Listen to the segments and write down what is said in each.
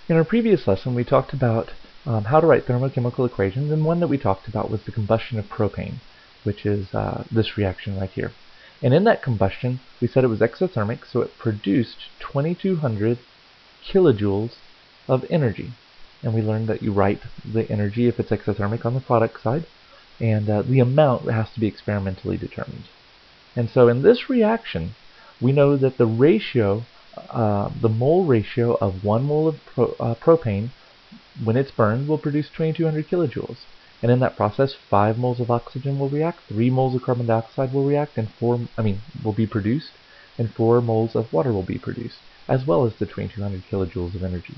In our previous lesson, we talked about how to write thermochemical equations, and one that we talked about was the combustion of propane, which is this reaction right here. And in that combustion, we said it was exothermic, so it produced 2200 kilojoules of energy. And we learned that you write the energy if it's exothermic on the product side, and the amount has to be experimentally determined. And so in this reaction, we know that the ratio, the mole ratio of 1 mole of propane, when it's burned, will produce 2200 kilojoules. And in that process, 5 moles of oxygen will react, 3 moles of carbon dioxide will react, and will be produced, and 4 moles of water will be produced, as well as the 2200 kilojoules of energy.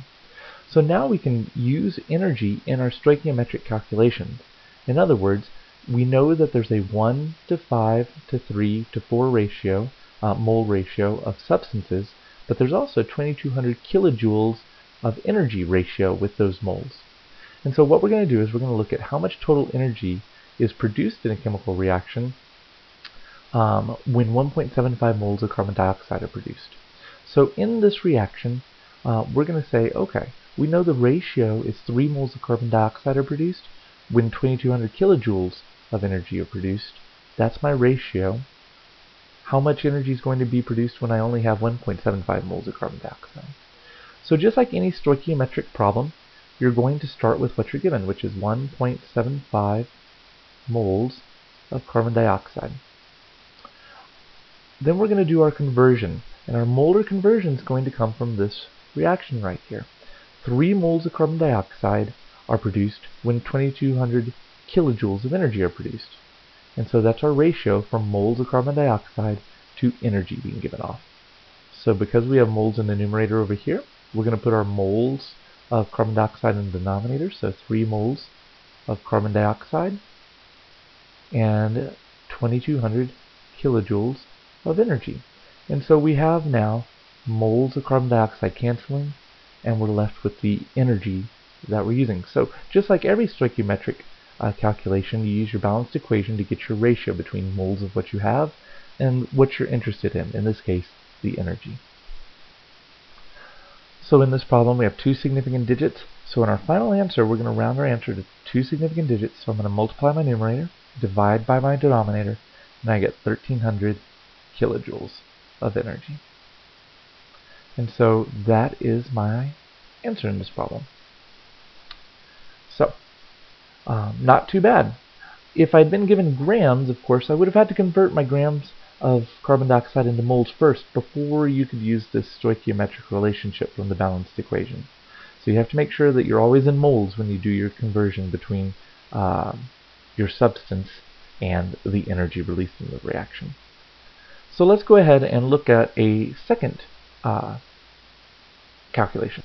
So now we can use energy in our stoichiometric calculations. In other words, we know that there's a 1 to 5 to 3 to 4 ratio, mole ratio of substances, but there's also 2200 kilojoules of energy ratio with those moles. And so what we're going to do is we're going to look at how much total energy is produced in a chemical reaction when 1.75 moles of carbon dioxide are produced. So in this reaction, we're going to say, okay, we know the ratio is 3 moles of carbon dioxide are produced when 2200 kilojoules of energy are produced. That's my ratio. How much energy is going to be produced when I only have 1.75 moles of carbon dioxide? So just like any stoichiometric problem, you're going to start with what you're given, which is 1.75 moles of carbon dioxide. Then we're going to do our conversion, and our molar conversion is going to come from this reaction right here. 3 moles of carbon dioxide are produced when 2200 kilojoules of energy are produced. And so that's our ratio from moles of carbon dioxide to energy being given off. So because we have moles in the numerator over here, we're going to put our moles of carbon dioxide in the denominator, so 3 moles of carbon dioxide and 2200 kilojoules of energy. And so we have now moles of carbon dioxide canceling, and we're left with the energy that we're using. So just like every stoichiometric calculation, you use your balanced equation to get your ratio between moles of what you have and what you're interested in this case, the energy. So in this problem, we have 2 significant digits. So in our final answer, we're going to round our answer to 2 significant digits. So I'm going to multiply my numerator, divide by my denominator, and I get 1300 kilojoules of energy. And so that is my answer in this problem. So, not too bad. If I'd been given grams, of course, I would have had to convert my grams of carbon dioxide into moles first before you could use this stoichiometric relationship from the balanced equation. So you have to make sure that you're always in moles when you do your conversion between your substance and the energy released in the reaction. So let's go ahead and look at a second calculation.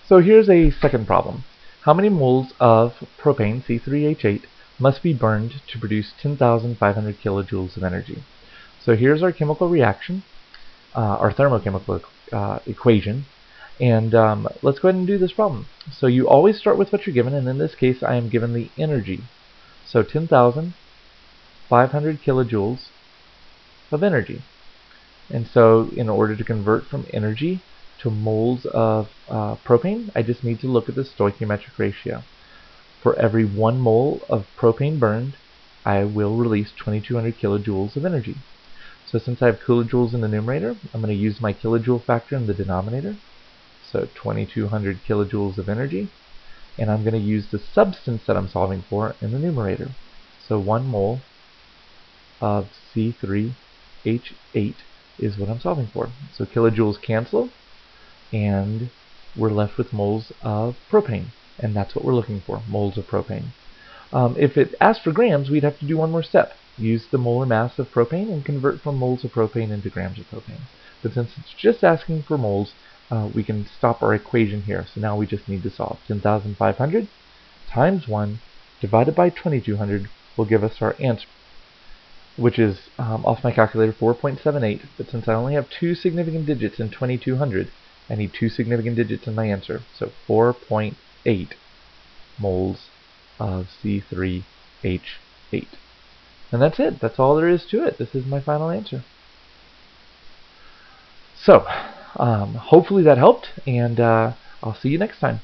So here's a second problem. How many moles of propane, C3H8, must be burned to produce 10,500 kilojoules of energy? So here's our chemical reaction, our thermochemical equation, and let's go ahead and do this problem. So you always start with what you're given, and in this case I am given the energy. So 10,500 kilojoules of energy. And so in order to convert from energy to moles of propane, I just need to look at the stoichiometric ratio. For every 1 mole of propane burned, I will release 2200 kilojoules of energy. So since I have kilojoules in the numerator, I'm going to use my kilojoule factor in the denominator. So 2200 kilojoules of energy. And I'm going to use the substance that I'm solving for in the numerator. So 1 mole of C3H8 is what I'm solving for. So kilojoules cancel, and we're left with moles of propane. And that's what we're looking for, moles of propane. If it asked for grams, we'd have to do one more step. Use the molar mass of propane and convert from moles of propane into grams of propane. But since it's just asking for moles, we can stop our equation here. So now we just need to solve. 10,500 times 1 divided by 2200 will give us our answer, which is, off my calculator, 4.78. But since I only have 2 significant digits in 2200, I need 2 significant digits in my answer. So 4.8 moles of C3H8. And that's it. That's all there is to it. This is my final answer. So, hopefully that helped, and I'll see you next time.